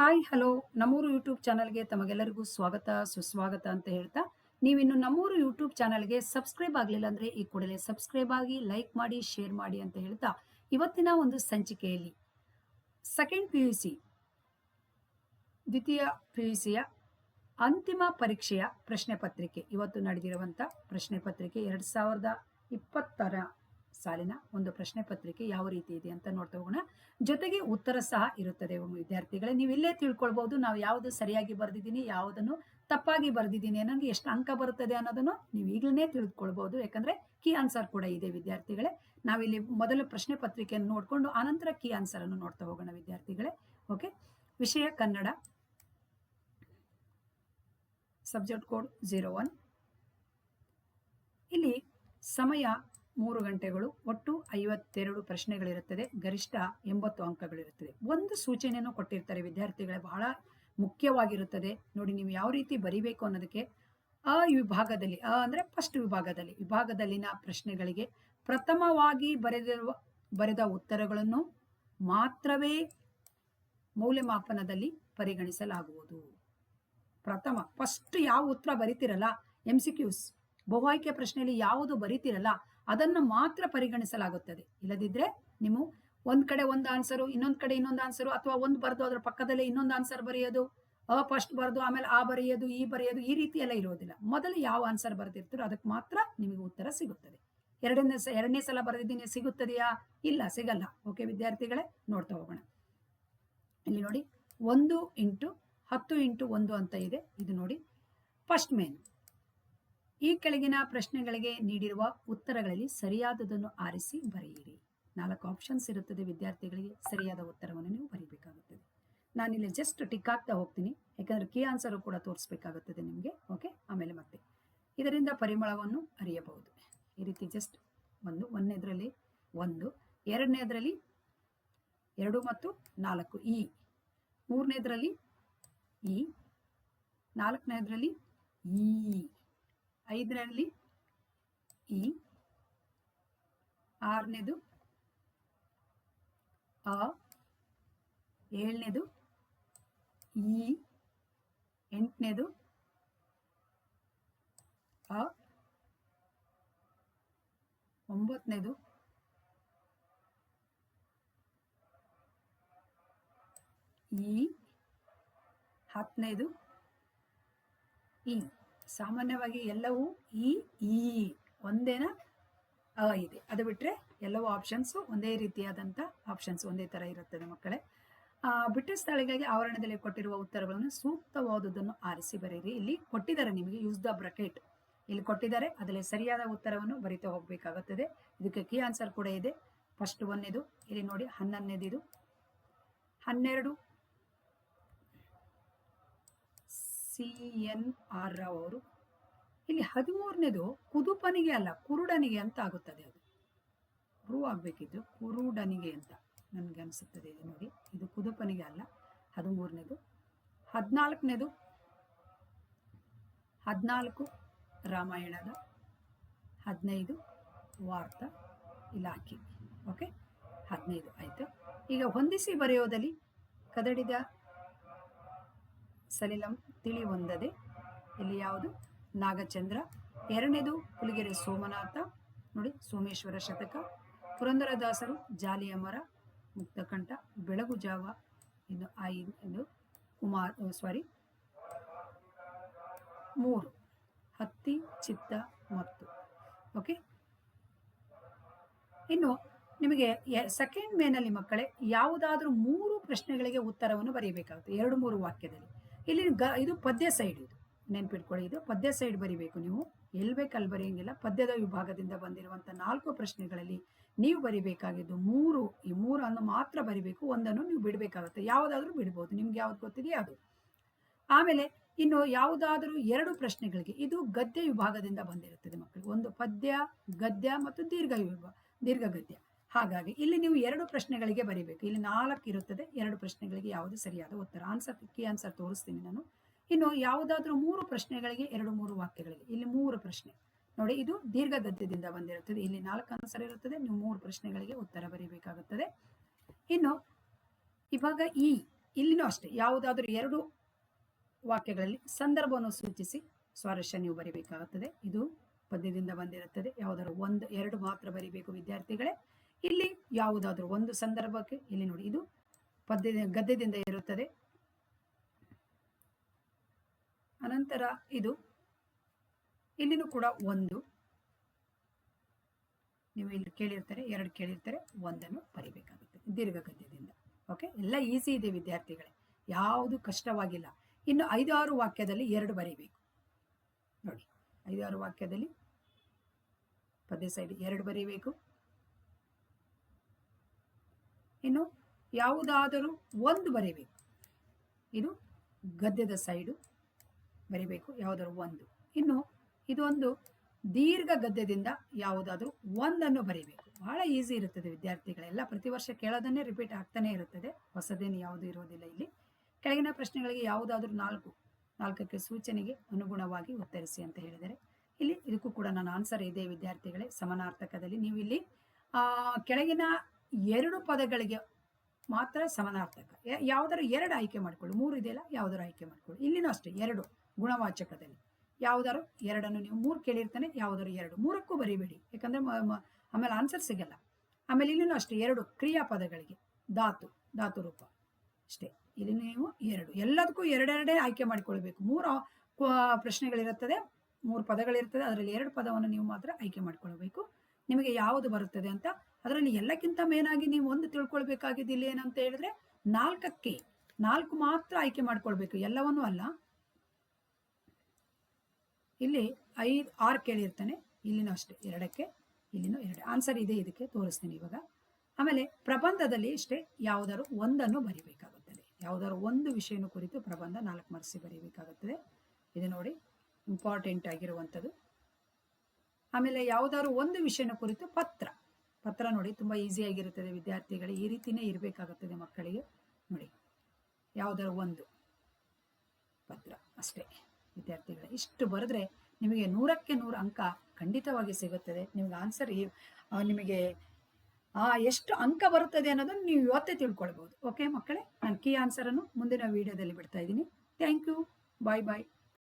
Hi hello ನಮ್ಮೂರು YouTube ಚಾನಲ್ಗೆ ತಮಗೆಲ್ಲರಿಗೂ ಸ್ವಾಗತ ಸುಸ್ವಾಗತ ಅಂತ ಹೇಳ್ತಾ ನೀವಿನ್ನು ನಮ್ಮೂರು ಯೂಟ್ಯೂಬ್ ಚಾನಲ್ಗೆ ಸಬ್ಸ್ಕ್ರೈಬ್ ಆಗಲಿಲ್ಲ ಅಂದರೆ ಈ ಕೂಡಲೇ ಸಬ್ಸ್ಕ್ರೈಬ್ ಆಗಿ ಲೈಕ್ ಮಾಡಿ ಶೇರ್ ಮಾಡಿ ಅಂತ ಹೇಳ್ತಾ ಇವತ್ತಿನ ಒಂದು ಸಂಚಿಕೆಯಲ್ಲಿ ಸೆಕೆಂಡ್ ಪಿ ಯು ಸಿ ದ್ವಿತೀಯ ಪಿ ಯು ಸಿಯ ಅಂತಿಮ ಪರೀಕ್ಷೆಯ ಪ್ರಶ್ನೆ ಪತ್ರಿಕೆ ಇವತ್ತು ನಡೆದಿರುವಂಥ ಪ್ರಶ್ನೆ ಪತ್ರಿಕೆ 2020 ಸಾಲಿನ ಒಂದು ಪ್ರಶ್ನೆ ಪತ್ರಿಕೆ ಯಾವ ರೀತಿ ಇದೆ ಅಂತ ನೋಡ್ತಾ ಹೋಗೋಣ. ಜೊತೆಗೆ ಉತ್ತರ ಸಹ ಇರುತ್ತದೆ ವಿದ್ಯಾರ್ಥಿಗಳೇ. ನೀವು ಇಲ್ಲೇ ತಿಳ್ಕೊಳ್ಬಹುದು ನಾವು ಯಾವುದು ಸರಿಯಾಗಿ ಬರೆದಿದ್ದೀನಿ, ಯಾವುದನ್ನು ತಪ್ಪಾಗಿ ಬರೆದಿದ್ದೀನಿ, ನನಗೆ ಎಷ್ಟು ಅಂಕ ಬರುತ್ತದೆ ಅನ್ನೋದನ್ನು ನೀವು ಈಗಲೇ ತಿಳಿದುಕೊಳ್ಬಹುದು. ಯಾಕಂದ್ರೆ ಕೀ ಆನ್ಸರ್ ಕೂಡ ಇದೆ ವಿದ್ಯಾರ್ಥಿಗಳೇ. ನಾವಿಲ್ಲಿ ಮೊದಲು ಪ್ರಶ್ನೆ ಪತ್ರಿಕೆಯನ್ನು ನೋಡಿಕೊಂಡು ಆನಂತರ ಕೀ ಆನ್ಸರ್ ಅನ್ನು ನೋಡ್ತಾ ಹೋಗೋಣ ವಿದ್ಯಾರ್ಥಿಗಳೇ. ಓಕೆ, ವಿಷಯ ಕನ್ನಡ, ಸಬ್ಜೆಕ್ಟ್ ಕೋಡ್ 01. ಇಲ್ಲಿ ಸಮಯ 3 ಗಂಟೆಗಳು, ಒಟ್ಟು 52 ಪ್ರಶ್ನೆಗಳಿರುತ್ತದೆ, ಗರಿಷ್ಠ 80 ಅಂಕಗಳಿರುತ್ತದೆ. ಒಂದು ಸೂಚನೆಯನ್ನು ಕೊಟ್ಟಿರ್ತಾರೆ ವಿದ್ಯಾರ್ಥಿಗಳೇ, ಬಹಳ ಮುಖ್ಯವಾಗಿರುತ್ತದೆ ನೋಡಿ. ನೀವು ಯಾವ ರೀತಿ ಬರಿಬೇಕು ಅನ್ನೋದಕ್ಕೆ ವಿಭಾಗದಲ್ಲಿ ಅಂದ್ರೆ ಫಸ್ಟ್ ವಿಭಾಗದಲ್ಲಿನ ಪ್ರಶ್ನೆಗಳಿಗೆ ಪ್ರಥಮವಾಗಿ ಬರೆದ ಉತ್ತರಗಳನ್ನು ಮಾತ್ರವೇ ಮೌಲ್ಯಮಾಪನದಲ್ಲಿ ಪರಿಗಣಿಸಲಾಗುವುದು. ಫಸ್ಟ್ ಯಾವ ಉತ್ತರ ಬರಿತಿರಲ್ಲ, MCQs ಬಹು ಆಯ್ಕೆ ಪ್ರಶ್ನೆಯಲ್ಲಿ ಯಾವುದು ಬರಿತಿರಲ್ಲ ಅದನ್ನು ಮಾತ್ರ ಪರಿಗಣಿಸಲಾಗುತ್ತದೆ. ಇಲ್ಲದಿದ್ರೆ ನೀವು ಒಂದ್ ಕಡೆ ಒಂದು ಆನ್ಸರು, ಇನ್ನೊಂದ್ ಕಡೆ ಇನ್ನೊಂದು ಆನ್ಸರು, ಅಥವಾ ಒಂದು ಬರೆದು ಅದರ ಪಕ್ಕದಲ್ಲೇ ಇನ್ನೊಂದು ಆನ್ಸರ್ ಬರೆಯೋದು, ಫಸ್ಟ್ ಬರೆದು ಆಮೇಲೆ ಬರೆಯೋದು, ಈ ರೀತಿ ಎಲ್ಲ ಇರೋದಿಲ್ಲ. ಮೊದಲು ಯಾವ ಆನ್ಸರ್ ಬರೆದಿರ್ತೀರೋ ಅದಕ್ಕೆ ಮಾತ್ರ ನಿಮಗೆ ಉತ್ತರ ಸಿಗುತ್ತದೆ. ಎರಡನೇ ಸಲ ಬರೆದಿದ್ದೀನಿ ಸಿಗುತ್ತದೆಯಾ? ಇಲ್ಲ, ಸಿಗಲ್ಲ. ಓಕೆ ವಿದ್ಯಾರ್ಥಿಗಳೇ, ನೋಡ್ತಾ ಹೋಗೋಣ. ಇಲ್ಲಿ ನೋಡಿ 1 × 10 × 1 ಅಂತ ಇದೆ. ಇದು ನೋಡಿ ಫಸ್ಟ್ ಮೇನ್. ಈ ಕೆಳಗಿನ ಪ್ರಶ್ನೆಗಳಿಗೆ ನೀಡಿರುವ ಉತ್ತರಗಳಲ್ಲಿ ಸರಿಯಾದದನ್ನು ಆರಿಸಿ ಬರೆಯಿರಿ. 4 ಆಪ್ಷನ್ಸ್ ಇರುತ್ತದೆ ವಿದ್ಯಾರ್ಥಿಗಳಿಗೆ. ಸರಿಯಾದ ಉತ್ತರವನ್ನು ನೀವು ಬರೀಬೇಕಾಗುತ್ತದೆ. ನಾನಿಲ್ಲಿ ಜಸ್ಟ್ ಟಿಕ್ ಆಗ್ತಾ ಹೋಗ್ತೀನಿ, ಯಾಕಂದ್ರೆ ಕೀ ಆನ್ಸರ್ ಕೂಡ ತೋರಿಸ್ಬೇಕಾಗುತ್ತದೆ ನಿಮಗೆ. ಓಕೆ, ಆಮೇಲೆ ಮತ್ತೆ ಇದರಿಂದ ಪರಿಮಳವನ್ನು ಅರಿಯಬಹುದು. ಈ ರೀತಿ ಜಸ್ಟ್ ಒಂದನೇದ್ರಲ್ಲಿ 1, ಎರಡನೇದ್ರಲ್ಲಿ 2 ಮತ್ತು 4 ಇ, ಮೂರನೇದ್ರಲ್ಲಿ ಇ, ನಾಲ್ಕನೇದ್ರಲ್ಲಿ ಇ, ಐದರಲ್ಲಿ ಇ, ಆರನೇದು ಅ, ಏಳನೇದು ಇ, ಎಂಟನೇದು ಅ, ಒಂಬತ್ತನೇದು ಇ, ಹತ್ತನೇದು ಇ. ಸಾಮಾನ್ಯವಾಗಿ ಎಲ್ಲವೂ ಈ ಒಂದೇನ ಇದೆ. ಅದು ಬಿಟ್ಟರೆ ಎಲ್ಲವೂ ಆಪ್ಷನ್ಸ್ ಒಂದೇ ರೀತಿಯಾದಂಥ ಆಪ್ಷನ್ಸ್ ಒಂದೇ ಥರ ಇರುತ್ತದೆ ಮಕ್ಕಳೇ. ಬಿಟ್ಟ ಸ್ಥಳಗಳಿಗೆ ಆವರಣದಲ್ಲಿ ಕೊಟ್ಟಿರುವ ಉತ್ತರಗಳನ್ನು ಸೂಕ್ತವಾದುದನ್ನು ಆರಿಸಿ ಬರೆಯಿರಿ. ಇಲ್ಲಿ ಕೊಟ್ಟಿದ್ದಾರೆ ನಿಮಗೆ, ಯೂಸ್ ದ ಬ್ರಾಕೆಟ್ ಇಲ್ಲಿ ಕೊಟ್ಟಿದ್ದಾರೆ, ಅದರಲ್ಲಿ ಸರಿಯಾದ ಉತ್ತರವನ್ನು ಬರಿತಾ ಹೋಗಬೇಕಾಗುತ್ತದೆ. ಇದಕ್ಕೆ ಕೀ ಆನ್ಸರ್ ಕೂಡ ಇದೆ. ಫಸ್ಟ್ 1ನೇದು ಇಲ್ಲಿ ನೋಡಿ, 11ನೇದು ಇದು, 12 CNR ರಾವ್ ಅವರು. ಇಲ್ಲಿ 13ನೇದು ಕುದುಪನಿಗೆ ಅಲ್ಲ ಕುರುಡನಿಗೆ ಅಂತ ಆಗುತ್ತದೆ. ಅದು ರೂ ಆಗ್ಬೇಕಿದ್ದು ಕುರುಡನಿಗೆ ಅಂತ ನನಗೆ ಅನಿಸುತ್ತದೆ. ಇದು ನೋಡಿ, ಇದು ಕುದುಪನಿಗೆ ಅಲ್ಲ. 13ನೇದು. 14ನೇದು 14 ರಾಮಾಯಣದ, 15 ವಾರ್ತಾ ಇಲಾಖೆ. ಓಕೆ, 15 ಆಯ್ತು. ಈಗ ಹೊಂದಿಸಿ ಬರೆಯೋದಲ್ಲಿ ಕದಡಿದ ಸಲಿಲಂ ತಿಳಿ ಹೊಂದದೆ, ಇಲ್ಲಿ ಯಾವುದು ನಾಗಚಂದ್ರ. ಎರಡನೇದು ಹುಲಿಗೆರೆ ಸೋಮನಾಥ ನೋಡಿ, ಸೋಮೇಶ್ವರ ಶತಕ. ಪುರಂದರದಾಸರು ಜಾಲಿಯ ಮರ, ಮುಕ್ತಕಂಠ, ಬೆಳಗು ಜಾವ. ಇನ್ನು ಸಾರಿ 3 ಹತ್ತಿ ಚಿತ್ತ ಮತ್ತು. ಓಕೆ, ಇನ್ನು ನಿಮಗೆ ಸೆಕೆಂಡ್ ಮೇನಲ್ಲಿ ಮಕ್ಕಳೇ ಯಾವುದಾದ್ರೂ 3 ಪ್ರಶ್ನೆಗಳಿಗೆ ಉತ್ತರವನ್ನು ಬರೀಬೇಕಾಗುತ್ತೆ 2-3 ವಾಕ್ಯದಲ್ಲಿ. ಇಲ್ಲಿ ಇದು ಪದ್ಯ ಸೈಡ್, ಇದು ನೆನ್ಪಿಟ್ಕೊಳ್ಳಿ, ಇದು ಪದ್ಯ ಸೈಡ್ ಬರಿಬೇಕು ನೀವು. ಎಲ್ಲಿ ಬೇಕಲ್ಲಿ ಬರೆಯಂಗಿಲ್ಲ. ಪದ್ಯದ ವಿಭಾಗದಿಂದ ಬಂದಿರುವಂಥ 4 ಪ್ರಶ್ನೆಗಳಲ್ಲಿ ನೀವು ಬರಿಬೇಕಾಗಿದ್ದು 3. ಈ 3 ಅನ್ನು ಮಾತ್ರ ಬರಿಬೇಕು, ಒಂದನ್ನು ನೀವು ಬಿಡಬೇಕಾಗುತ್ತೆ. ಯಾವುದಾದ್ರೂ ಬಿಡ್ಬೋದು, ನಿಮ್ಗೆ ಯಾವ್ದು ಗೊತ್ತಿದೆಯೋ ಅದು. ಆಮೇಲೆ ಇನ್ನು ಯಾವುದಾದ್ರೂ 2 ಪ್ರಶ್ನೆಗಳಿಗೆ, ಇದು ಗದ್ಯ ವಿಭಾಗದಿಂದ ಬಂದಿರುತ್ತದೆ ಮಕ್ಕಳು. ಒಂದು ಪದ್ಯ ಗದ್ಯ ಮತ್ತು ದೀರ್ಘ ಗದ್ಯ. ಹಾಗಾಗಿ ಇಲ್ಲಿ ನೀವು 2 ಪ್ರಶ್ನೆಗಳಿಗೆ ಬರೀಬೇಕು. ಇಲ್ಲಿ 4 ಇರುತ್ತದೆ. 2 ಪ್ರಶ್ನೆಗಳಿಗೆ ಯಾವುದು ಸರಿಯಾದ ಉತ್ತರ. ಕೀ ಆನ್ಸರ್ ತೋರಿಸ್ತೀನಿ ನಾನು. ಇನ್ನು ಯಾವುದಾದ್ರೂ 3 ಪ್ರಶ್ನೆಗಳಿಗೆ 2-3 ವಾಕ್ಯಗಳಿಗೆ, ಇಲ್ಲಿ 3 ಪ್ರಶ್ನೆ ನೋಡಿ, ಇದು ದೀರ್ಘ ಗದ್ಯದಿಂದ ಬಂದಿರುತ್ತದೆ. ಇಲ್ಲಿ 4 ಆನ್ಸರ್ ಇರುತ್ತದೆ. ನೀವು 3 ಪ್ರಶ್ನೆಗಳಿಗೆ ಉತ್ತರ ಬರೀಬೇಕಾಗುತ್ತದೆ. ಇನ್ನು ಇವಾಗ ಇಲ್ಲಿನೂ ಅಷ್ಟೇ ಯಾವುದಾದ್ರೂ 2 ವಾಕ್ಯಗಳಲ್ಲಿ ಸಂದರ್ಭವನ್ನು ಸೂಚಿಸಿ ಸ್ವಾರಸ್ಯ ನೀವು ಬರಿಬೇಕಾಗುತ್ತದೆ. ಇದು ಪದ್ಯದಿಂದ ಬಂದಿರುತ್ತದೆ. ಯಾವುದಾದ್ರು 1, 2 ಮಾತ್ರ ಬರಿಬೇಕು ವಿದ್ಯಾರ್ಥಿಗಳೇ. ಇಲ್ಲಿ ಯಾವುದಾದ್ರೂ ಒಂದು ಸಂದರ್ಭಕ್ಕೆ, ಇಲ್ಲಿ ನೋಡಿ ಇದು ಗದ್ಯದಿಂದ ಇರುತ್ತದೆ. ಅನಂತರ ಇದು ಇಲ್ಲಿನೂ ಕೂಡ 1 ನೀವು ಇಲ್ಲಿ ಕೇಳಿರ್ತಾರೆ, 2 ಕೇಳಿರ್ತಾರೆ, 1 ಬರಿಬೇಕಾಗುತ್ತೆ ದೀರ್ಘ ಗದ್ಯದಿಂದ. ಓಕೆ, ಎಲ್ಲ ಈಸಿ ಇದೆ ವಿದ್ಯಾರ್ಥಿಗಳೇ, ಯಾವುದು ಕಷ್ಟವಾಗಿಲ್ಲ. ಇನ್ನು 5-6 ವಾಕ್ಯದಲ್ಲಿ 2 ಬರೀಬೇಕು ನೋಡಿ. 5-6 ವಾಕ್ಯದಲ್ಲಿ ಪದ್ಯ ಸೈಡ್ 2 ಬರೀಬೇಕು. ಇನ್ನು ಯಾವುದಾದರೂ 1 ಬರೀಬೇಕು. ಇದು ಗದ್ಯದ ಸೈಡು ಬರಿಬೇಕು, ಯಾವುದಾದ್ರು 1. ಇನ್ನು ಇದೊಂದು ದೀರ್ಘ ಗದ್ಯದಿಂದ ಯಾವುದಾದ್ರೂ 1 ಬರೀಬೇಕು. ಬಹಳ ಈಸಿ ಇರುತ್ತದೆ ವಿದ್ಯಾರ್ಥಿಗಳೆಲ್ಲ, ಪ್ರತಿ ವರ್ಷ ಕೇಳೋದನ್ನೇ ರಿಪೀಟ್ ಆಗ್ತಾನೆ ಇರುತ್ತದೆ, ಹೊಸದೇನು ಯಾವುದು ಇರೋದಿಲ್ಲ. ಇಲ್ಲಿ ಕೆಳಗಿನ ಪ್ರಶ್ನೆಗಳಿಗೆ ಯಾವುದಾದ್ರೂ 4ಕ್ಕೆ ಸೂಚನೆಗೆ ಅನುಗುಣವಾಗಿ ಉತ್ತರಿಸಿ ಅಂತ ಹೇಳಿದರೆ, ಇಲ್ಲಿ ಇದಕ್ಕೂ ಕೂಡ ನನ್ನ ಆನ್ಸರ್ ಇದೆ ವಿದ್ಯಾರ್ಥಿಗಳೇ. ಸಮಾನಾರ್ಥಕದಲ್ಲಿ ನೀವು ಇಲ್ಲಿ ಕೆಳಗಿನ 2 ಪದಗಳಿಗೆ ಮಾತ್ರ ಸಮಾನಾರ್ಥಕ ಯಾವುದಾದ್ರು 2 ಆಯ್ಕೆ ಮಾಡ್ಕೊಳ್ಳಿ. 3 ಇದೆಯಲ್ಲ, ಯಾವುದಾದ್ರು ಆಯ್ಕೆ ಮಾಡ್ಕೊಳ್ಳಿ. ಇಲ್ಲಿನೂ ಅಷ್ಟೇ 2 ಗುಣವಾಚಕದಲ್ಲಿ ಯಾವುದಾದ್ರು 2 ನೀವು 3 ಕೇಳಿರ್ತಾನೆ, ಯಾವುದಾದ್ರು 2, 3ಕ್ಕೂ ಬರಿಬೇಡಿ, ಯಾಕಂದ್ರೆ ಆಮೇಲೆ ಆನ್ಸರ್ ಸಿಗಲ್ಲ. ಆಮೇಲೆ ಇಲ್ಲಿನೂ ಅಷ್ಟೇ 2 ಕ್ರಿಯಾಪದಗಳಿಗೆ ಧಾತು ರೂಪ ಅಷ್ಟೇ. ಇಲ್ಲಿ ನೀವು 2 ಎಲ್ಲದಕ್ಕೂ 2 ಆಯ್ಕೆ ಮಾಡಿಕೊಳ್ಬೇಕು. 3 ಪ್ರಶ್ನೆಗಳಿರುತ್ತದೆ, 3 ಪದಗಳಿರ್ತದೆ, ಅದರಲ್ಲಿ 2 ಪದವನ್ನು ನೀವು ಮಾತ್ರ ಆಯ್ಕೆ ಮಾಡಿಕೊಳ್ಬೇಕು. ನಿಮಗೆ ಯಾವುದು ಬರುತ್ತದೆ ಅಂತ. ಅದರಲ್ಲಿ ಎಲ್ಲಕ್ಕಿಂತ ಮೇನಾಗಿ ನೀವು ಒಂದು ತಿಳ್ಕೊಳ್ಬೇಕಾಗಿದ್ದು ಇಲ್ಲಿ ಏನಂತ ಹೇಳಿದ್ರೆ, 4ಕ್ಕೆ 4 ಮಾತ್ರ ಆಯ್ಕೆ ಮಾಡ್ಕೊಳ್ಬೇಕು, ಎಲ್ಲವನ್ನೂ ಅಲ್ಲ. ಇಲ್ಲಿ 5, 6 ಕೇಳಿರ್ತಾನೆ, ಇಲ್ಲಿನೂ ಅಷ್ಟೇ 2ಕ್ಕೆ, ಇಲ್ಲಿನೂ 2 ಆನ್ಸರ್ ಇದೆ. ಇದಕ್ಕೆ ತೋರಿಸ್ತೀನಿ ಇವಾಗ. ಆಮೇಲೆ ಪ್ರಬಂಧದಲ್ಲಿ ಅಷ್ಟೇ ಯಾವುದಾದ್ರು 1 ಬರಿಬೇಕಾಗುತ್ತದೆ. ಯಾವುದಾದ್ರು 1 ವಿಷಯನ ಕುರಿತು ಪ್ರಬಂಧ 4 ಮಾರ್ಕ್ಸ್ ಬರೀಬೇಕಾಗುತ್ತದೆ. ಇದು ನೋಡಿ ಇಂಪಾರ್ಟೆಂಟ್ ಆಗಿರುವಂಥದ್ದು. ಆಮೇಲೆ ಯಾವುದಾದ್ರು 1 ವಿಷಯನ ಕುರಿತು ಪತ್ರ ನೋಡಿ ತುಂಬ ಈಸಿಯಾಗಿರುತ್ತದೆ ವಿದ್ಯಾರ್ಥಿಗಳಿಗೆ. ಈ ರೀತಿಯೇ ಇರಬೇಕಾಗುತ್ತದೆ ಮಕ್ಕಳಿಗೆ. ನೋಡಿ ಯಾವುದಾದ್ರು 1 ಪತ್ರ ಅಷ್ಟೇ ವಿದ್ಯಾರ್ಥಿಗಳೇ. ಇಷ್ಟು ಬರೆದ್ರೆ ನಿಮಗೆ 100ಕ್ಕೆ 100 ಅಂಕ ಖಂಡಿತವಾಗಿ ಸಿಗುತ್ತದೆ. ನಿಮಗೆ ಆನ್ಸರ್ ನಿಮಗೆ ಎಷ್ಟು ಅಂಕ ಬರುತ್ತದೆ ಅನ್ನೋದನ್ನು ನೀವು ಇವತ್ತೇ ತಿಳ್ಕೊಳ್ಬಹುದು. ಓಕೆ ಮಕ್ಕಳೇ, ನಾನು ಕೀ ಆನ್ಸರನ್ನು ಮುಂದಿನ ವಿಡಿಯೋದಲ್ಲಿ ಬಿಡ್ತಾ ಇದ್ದೀನಿ. Thank you, bye bye.